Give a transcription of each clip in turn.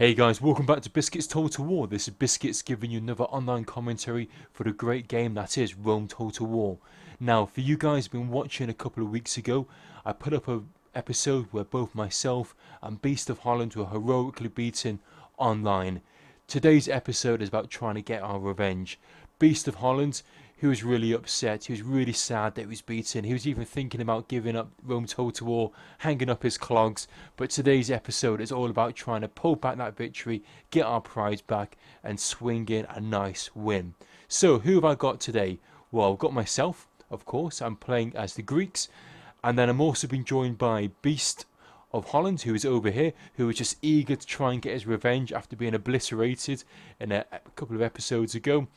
Hey guys, welcome back to Biscuits Total War. This is Biscuits giving you another online commentary for the great game that is Rome Total War. Now, for you guys who've been watching a couple of weeks ago, I put up an episode where both myself and Beast of Holland were heroically beaten online. Today's episode is about trying to get our revenge. Beast of Holland, he was really upset, he was really sad that he was beaten, he was even thinking about giving up Rome Total War, hanging up his clogs, but today's episode is all about trying to pull back that victory, get our prize back, and swing in a nice win. So, who have I got today? Well, I've got myself, of course, I'm playing as the Greeks, and then I'm also being joined by Beast of Holland, who is over here, who is just eager to try and get his revenge after being obliterated in a couple of episodes ago.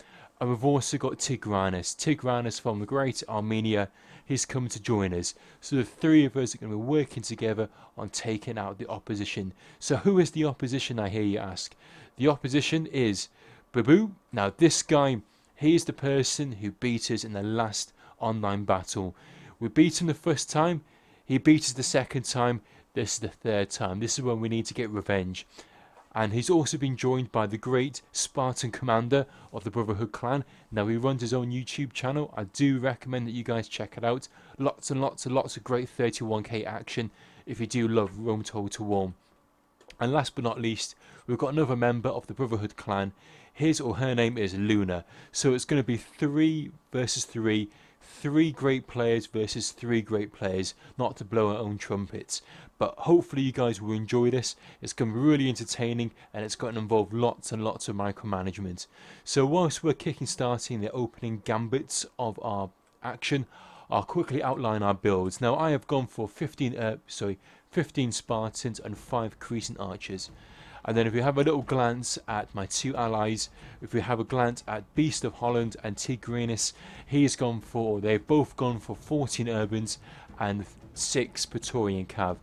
And we've also got Tigranes from the great Armenia. He's come to join us. So the three of us are going to be working together on taking out the opposition. So who is the opposition, I hear you ask? The opposition is Bubo. Now this guy, he is the person who beat us in the last online battle. We beat him the first time. He beat us the second time. This is the third time. This is when we need to get revenge. And he's also been joined by the great Spartan commander of the Brotherhood clan. Now he runs his own YouTube channel. I do recommend that you guys check it out. Lots and lots and lots of great 31k action if you do love Rome Total War. And last but not least, we've got another member of the Brotherhood clan. His or her name is Luna. So it's going to be 3 versus 3. 3 great players versus 3 great players, not to blow our own trumpets. But hopefully you guys will enjoy this. It's going to be really entertaining and it's going to involve lots and lots of micromanagement. So whilst we're starting the opening gambits of our action, I'll quickly outline our builds. Now I have gone for 15 Spartans and 5 Crescent Archers. And then if we have a little glance at my 2 allies, if we have a glance at Beast of Holland and Tigranes, they've both gone for 14 Urbans and 6 Praetorian Cav.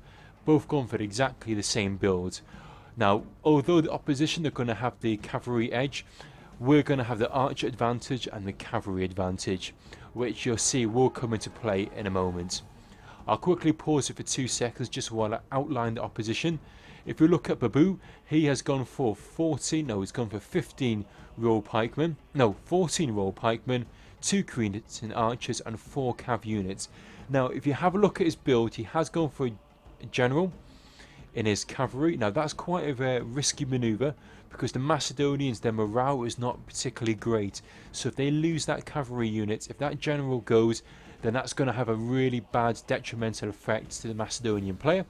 Both gone for exactly the same build. Now, although the opposition are going to have the cavalry edge, we're going to have the archer advantage and the cavalry advantage, which you'll see will come into play in a moment. I'll quickly pause it for 2 seconds just while I outline the opposition. If you look at Bubo, he has gone for 15 royal pikemen, 14 royal pikemen, 2 Crescent archers and 4 cav units. Now if you have a look at his build, he has gone for a general in his cavalry. Now that's quite a risky manoeuvre because the Macedonians, their morale is not particularly great. So if they lose that cavalry unit, if that general goes, then that's going to have a really bad detrimental effect to the Macedonian player.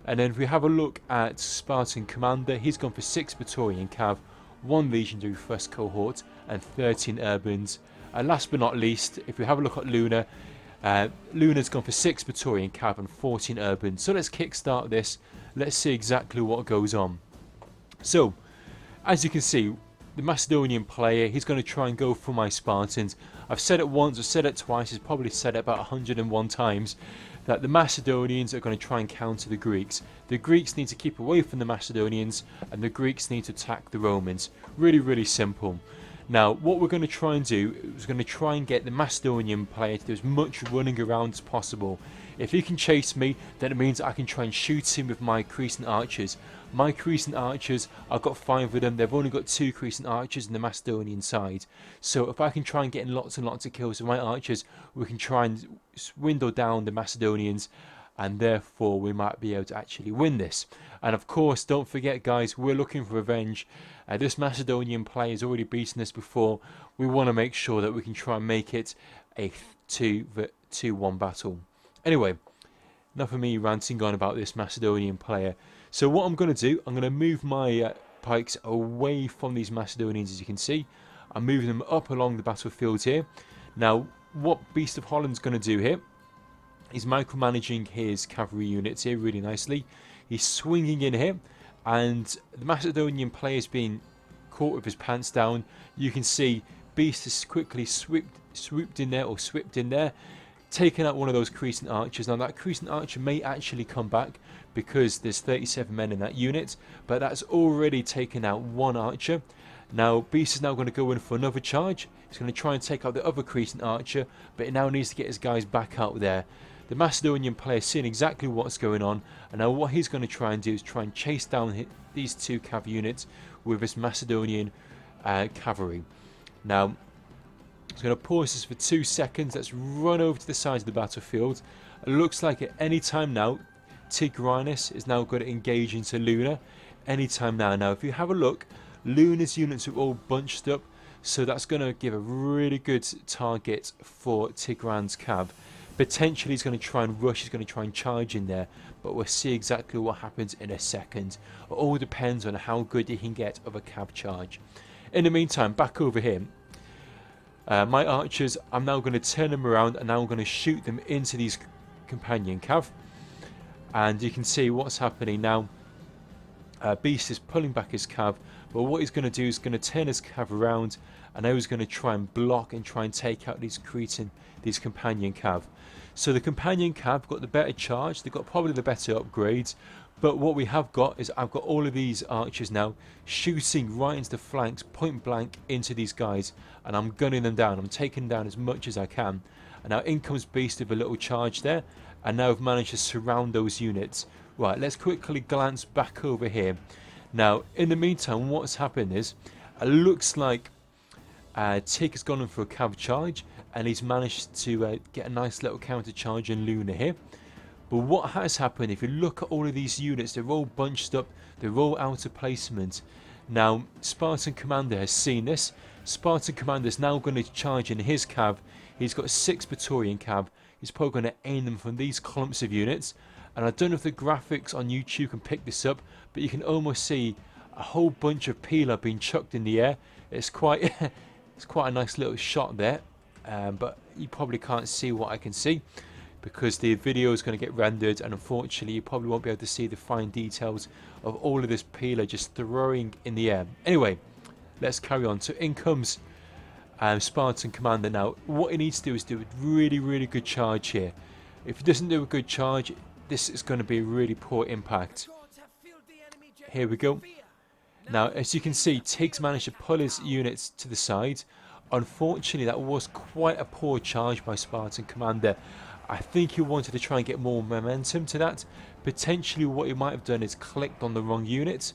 And then if we have a look at Spartan commander, he's gone for 6 Praetorian Cav, 1 Legendary first cohort and 13 Urbans. And last but not least, if we have a look at Luna, Luna's gone for 6 Praetorian Cav and 14 Urbans. So let's kickstart this. Let's see exactly what goes on. So, as you can see, the Macedonian player, he's going to try and go for my Spartans. I've said it once, I've said it twice, I've probably said it about 101 times, that the Macedonians are going to try and counter the Greeks. The Greeks need to keep away from the Macedonians, and the Greeks need to attack the Romans. Really, really simple. Now, what we're going to try and do is going to try and get the Macedonian player to do as much running around as possible. If he can chase me, then it means I can try and shoot him with my Crescent Archers. My Crescent Archers, I've got 5 of them. They've only got 2 Crescent Archers on the Macedonian side. So if I can try and get in lots and lots of kills with my Archers, we can try and swindle down the Macedonians, and therefore we might be able to actually win this. And of course, don't forget guys, we're looking for revenge. This Macedonian player has already beaten us before. We want to make sure that we can try and make it a 2-1 battle. Anyway, enough of me ranting on about this Macedonian player. So what I'm going to do, I'm going to move my pikes away from these Macedonians, as you can see. I'm moving them up along the battlefield here. Now, what Beast of Holland's going to do here, he's micromanaging his cavalry units here really nicely. He's swinging in here, and the Macedonian player's been caught with his pants down. You can see Beast has quickly swooped in there, taken out one of those Crescent Archers. Now that Crescent Archer may actually come back because there's 37 men in that unit, but that's already taken out 1 Archer. Now Beast is now going to go in for another charge. He's going to try and take out the other Crescent Archer, but he now needs to get his guys back out there. The Macedonian player seeing exactly what's going on, and now what he's going to try and do is try and chase down these two cav units with his Macedonian cavalry. Now, I'm going to pause this for 2 seconds. Let's run over to the side of the battlefield. It looks like at any time now, Tigranes is now going to engage into Luna. Anytime now. Now, if you have a look, Luna's units are all bunched up, so that's going to give a really good target for Tigran's cav. Potentially he's going to try and rush, he's going to try and charge in there, but we'll see exactly what happens in a second. It all depends on how good he can get of a cav charge. In the meantime, back over here, my archers, I'm now going to turn them around and now I'm going to shoot them into these companion cav. And you can see what's happening now. Beast is pulling back his cav, but what he's going to do is going to turn his cav around, and now he's going to try and block and try and take out these Cretan, these companion cav. So the companion cav got the better charge, they've got probably the better upgrades, but what we have got is I've got all of these archers now shooting right into the flanks, point blank into these guys, and I'm gunning them down. I'm taking down as much as I can. And now in comes Beast with a little charge there, and now I've managed to surround those units. Right, let's quickly glance back over here. Now, in the meantime, what's happened is, it looks like Tig has gone in for a cav charge, and he's managed to get a nice little counter charge in Luna here. But what has happened, if you look at all of these units, they're all bunched up, they're all out of placement. Now, Spartan Commander has seen this. Spartan Commander is now going to charge in his cav. He's got 6 Praetorian cav. He's probably going to aim them from these clumps of units. And I don't know if the graphics on YouTube can pick this up, but you can almost see a whole bunch of peeler being chucked in the air. It's quite it's quite a nice little shot there, but you probably can't see what I can see because the video is going to get rendered, and unfortunately you probably won't be able to see the fine details of all of this peeler just throwing in the air. Anyway, let's carry on. So in comes Spartan Commander now. What he needs to do is do a really good charge here. If he doesn't do a good charge, this is going to be a really poor impact. Here we go. Now, as you can see, Tig's managed to pull his units to the side. Unfortunately, that was quite a poor charge by Spartan Commander. I think he wanted to try and get more momentum to that. Potentially what he might have done is clicked on the wrong unit.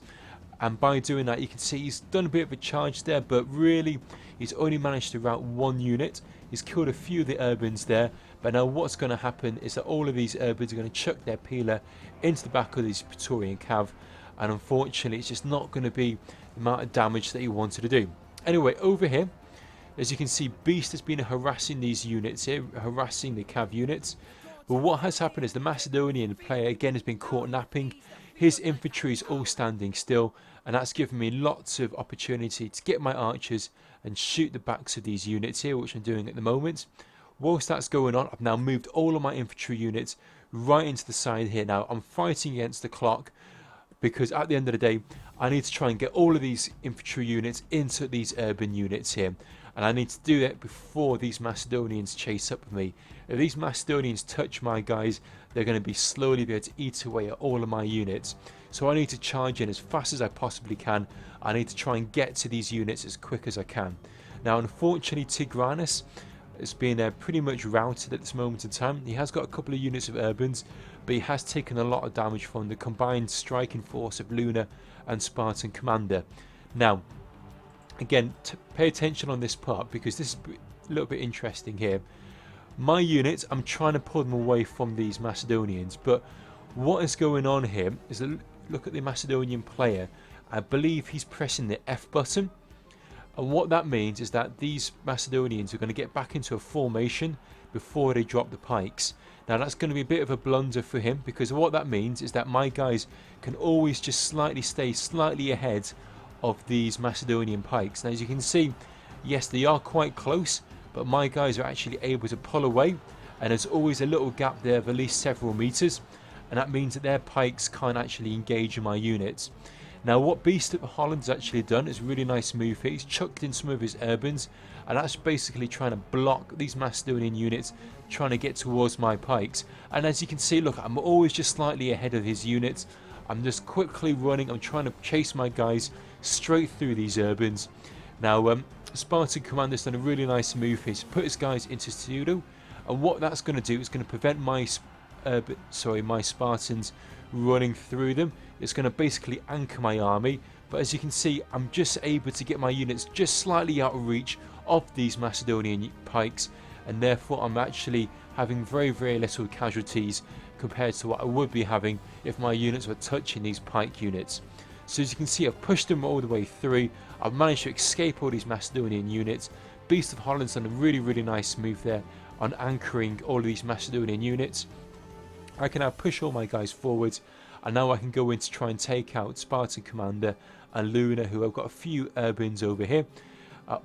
And by doing that, you can see he's done a bit of a charge there, but really, he's only managed to rout 1 unit. He's killed a few of the urbans there. But now what's going to happen is that all of these urbans are going to chuck their peeler into the back of these Praetorian cav. And unfortunately, it's just not going to be the amount of damage that he wanted to do. Anyway, over here, as you can see, Beast has been harassing these units here, harassing the cav units. But what has happened is the Macedonian player again has been caught napping. His infantry is all standing still, and that's given me lots of opportunity to get my archers and shoot the backs of these units here, which I'm doing at the moment. Whilst that's going on, I've now moved all of my infantry units right into the side here. Now, I'm fighting against the clock because at the end of the day, I need to try and get all of these infantry units into these urban units here. And I need to do that before these Macedonians chase up with me. If these Macedonians touch my guys, they're going to be slowly able to eat away at all of my units. So I need to charge in as fast as I possibly can. I need to try and get to these units as quick as I can. Now, unfortunately, Tigranes has been pretty much routed at this moment in time. He has got a couple of units of urbans, but he has taken a lot of damage from the combined striking force of Luna and Spartan Commander. Now, again, pay attention on this part because this is a little bit interesting here. My units, I'm trying to pull them away from these Macedonians, but what is going on here is that look at the Macedonian player. I believe he's pressing the F button. And what that means is that these Macedonians are going to get back into a formation before they drop the pikes. Now that's going to be a bit of a blunder for him because what that means is that my guys can always just stay slightly ahead of these Macedonian pikes. Now as you can see, yes, they are quite close, but my guys are actually able to pull away, and there's always a little gap there of at least several meters, and that means that their pikes can't actually engage in my units. Now what Beast of Holland's actually done is a really nice move here. He's chucked in some of his urbans, and that's basically trying to block these Macedonian units trying to get towards my pikes. And as you can see, look, I'm always just slightly ahead of his units. I'm just quickly running. I'm trying to chase my guys straight through these urbans. Now Spartan Commander's done a really nice move here. He's put his guys into pseudo, And what that's going to do is going to prevent my my Spartans running through them. It's going to basically anchor my army, but as you can see, I'm just able to get my units just slightly out of reach of these Macedonian pikes, and therefore I'm actually having very, very little casualties compared to what I would be having if my units were touching these pike units. So as you can see, I've pushed them all the way through. I've managed to escape all these Macedonian units. Beast of Holland's done a really, really nice move there on anchoring all of these Macedonian units. I can now push all my guys forward, and now I can go in to try and take out Spartan Commander and Luna, who have got a few urbans over here.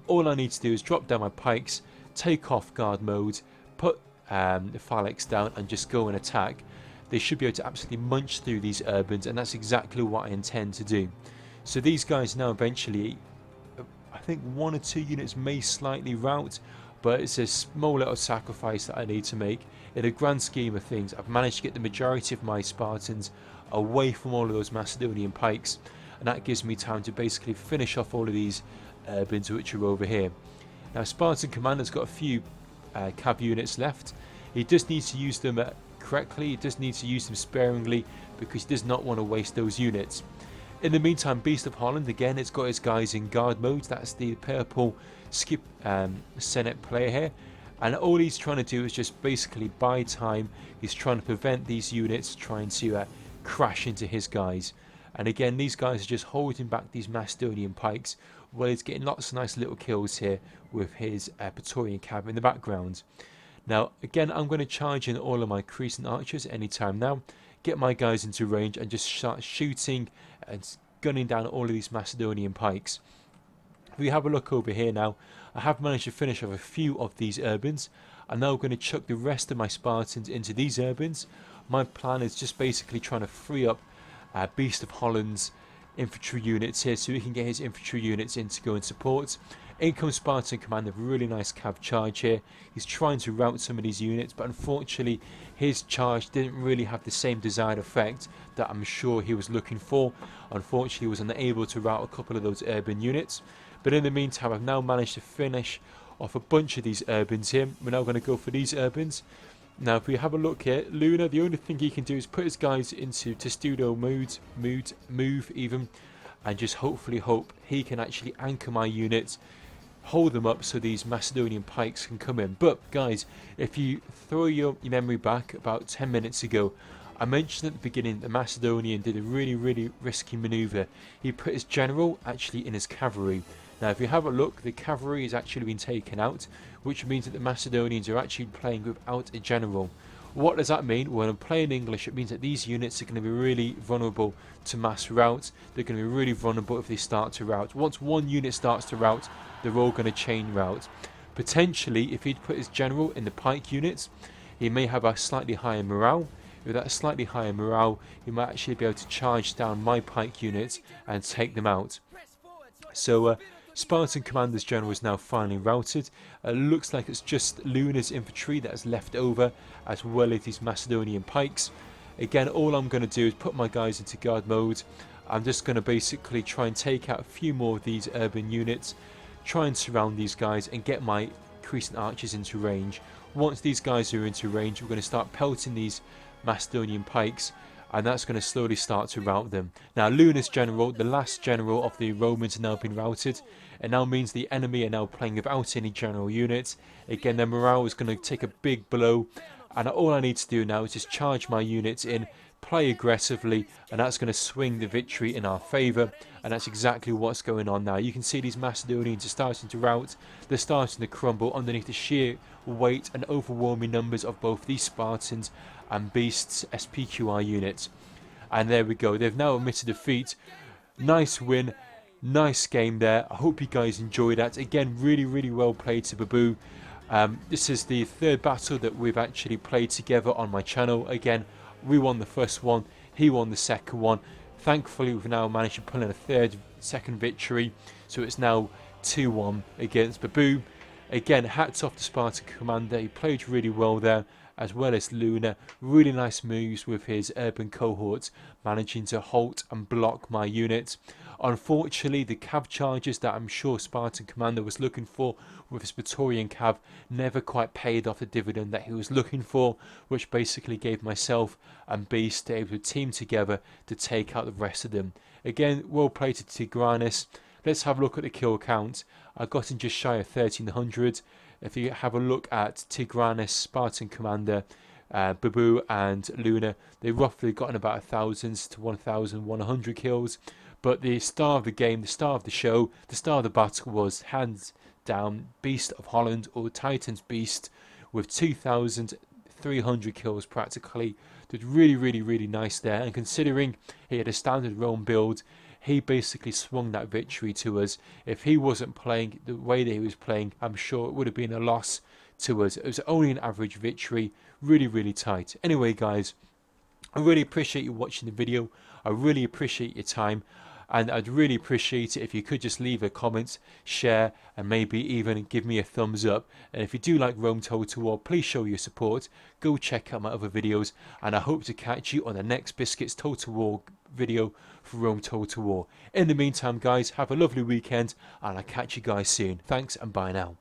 All I need to do is drop down my pikes, take off guard mode, put the phalanx down and just go and attack. They should be able to absolutely munch through these urbans, and that's exactly what I intend to do. So these guys now eventually, I think 1 or 2 units may slightly rout, but it's a small little sacrifice that I need to make. In the grand scheme of things, I've managed to get the majority of my Spartans away from all of those Macedonian pikes, and that gives me time to basically finish off all of these urbans which are over here. Now Spartan Commander's got a few cav units left. He just needs to use them correctly, he does need to use them sparingly, because he does not want to waste those units. In the meantime, Beast of Holland, again, it's got his guys in guard mode. That's the purple skip Senate player here, and all he's trying to do is just basically buy time. He's trying to prevent these units trying to crash into his guys. And again, these guys are just holding back these Macedonian pikes, while he's getting lots of nice little kills here with his Praetorian cav in the background. Now again, I'm going to charge in all of my Crescent archers anytime now, get my guys into range and just start shooting and gunning down all of these Macedonian pikes. If we have a look over here now, I have managed to finish off a few of these urbans. I'm now going to chuck the rest of my Spartans into these urbans. My plan is just basically trying to free up Beast of Holland's infantry units here, so he can get his infantry units in to go and support. In comes Spartan Commander, a really nice cav charge here. He's trying to rout some of these units, but unfortunately his charge didn't really have the same desired effect that I'm sure he was looking for. Unfortunately, he was unable to rout a couple of those urban units. But in the meantime, I've now managed to finish off a bunch of these urbans here. We're now going to go for these urbans. Now if we have a look here, Luna, the only thing he can do is put his guys into testudo move even, and just hopefully hope he can actually anchor my units, hold them up so these Macedonian pikes can come in. But guys, if you throw your memory back about 10 minutes ago, I mentioned at the beginning the Macedonian did a really risky maneuver. He put his general actually in his cavalry. Now if you have a look, the cavalry has actually been taken out, which means that the Macedonians are actually playing without a general. What does that mean? Well, in plain English, it means that these units are going to be really vulnerable to mass rout. They're going to be really vulnerable if they start to rout. Once one unit starts to rout, they're all going to chain rout. Potentially, if he'd put his general in the pike units, he may have a slightly higher morale. With that slightly higher morale, he might actually be able to charge down my pike units and take them out. So Spartan Commander's general is now finally routed. Looks like it's just Luna's infantry that is left over, as well as these Macedonian pikes. Again, all I'm going to do is put my guys into guard mode. I'm just going to basically try and take out a few more of these urban units, try and surround these guys and get my Crescent archers into range. Once these guys are into range, we're going to start pelting these Macedonian pikes, and that's going to slowly start to rout them. Now Luna's general, the last general of the Romans, has now been routed. It now means the enemy are now playing without any general units. Again, their morale is going to take a big blow, and all I need to do now is just charge my units in, play aggressively, and that's going to swing the victory in our favour. And that's exactly what's going on now. You can see these Macedonians are starting to rout. They're starting to crumble underneath the sheer weight and overwhelming numbers of both these Spartans and Beasts SPQR units. And there we go, they've now admitted defeat. Nice win, nice game there. I hope you guys enjoyed that. Again, really well played to Bubo. This is the third battle that we've actually played together on my channel. Again, we won the first one, he won the second one. Thankfully, we've now managed to pull in a second victory, so it's now 2-1 against Bubo. Again, hats off to Spartan Commander, he played really well there, as well as Luna. Really nice moves with his urban cohorts, managing to halt and block my units. Unfortunately, the cav charges that I'm sure Spartan Commander was looking for with his Praetorian cav never quite paid off the dividend that he was looking for, which basically gave myself and Beast able to team together to take out the rest of them. Again, well played to Tigranes. Let's have a look at the kill count. I got in just shy of 1300. If you have a look at Tigranes, Spartan Commander, Bubo and Luna, they roughly got in about 1,000 to 1,100 kills. But the star of the game, the star of the show, the star of the battle was hands down Beast of Holland, or Titan's Beast, with 2,300 kills practically. Did really nice there, and considering he had a standard Rome build, he basically swung that victory to us. If he wasn't playing the way that he was playing, I'm sure it would have been a loss to us. It was only an average victory, really tight. Anyway guys, I really appreciate you watching the video. I really appreciate your time, and I'd really appreciate it if you could just leave a comment, share, and maybe even give me a thumbs up. And if you do like Rome Total War, please show your support. Go check out my other videos, and I hope to catch you on the next Biscuits Total War video for Rome Total War. In the meantime guys, have a lovely weekend, and I'll catch you guys soon. Thanks and bye now.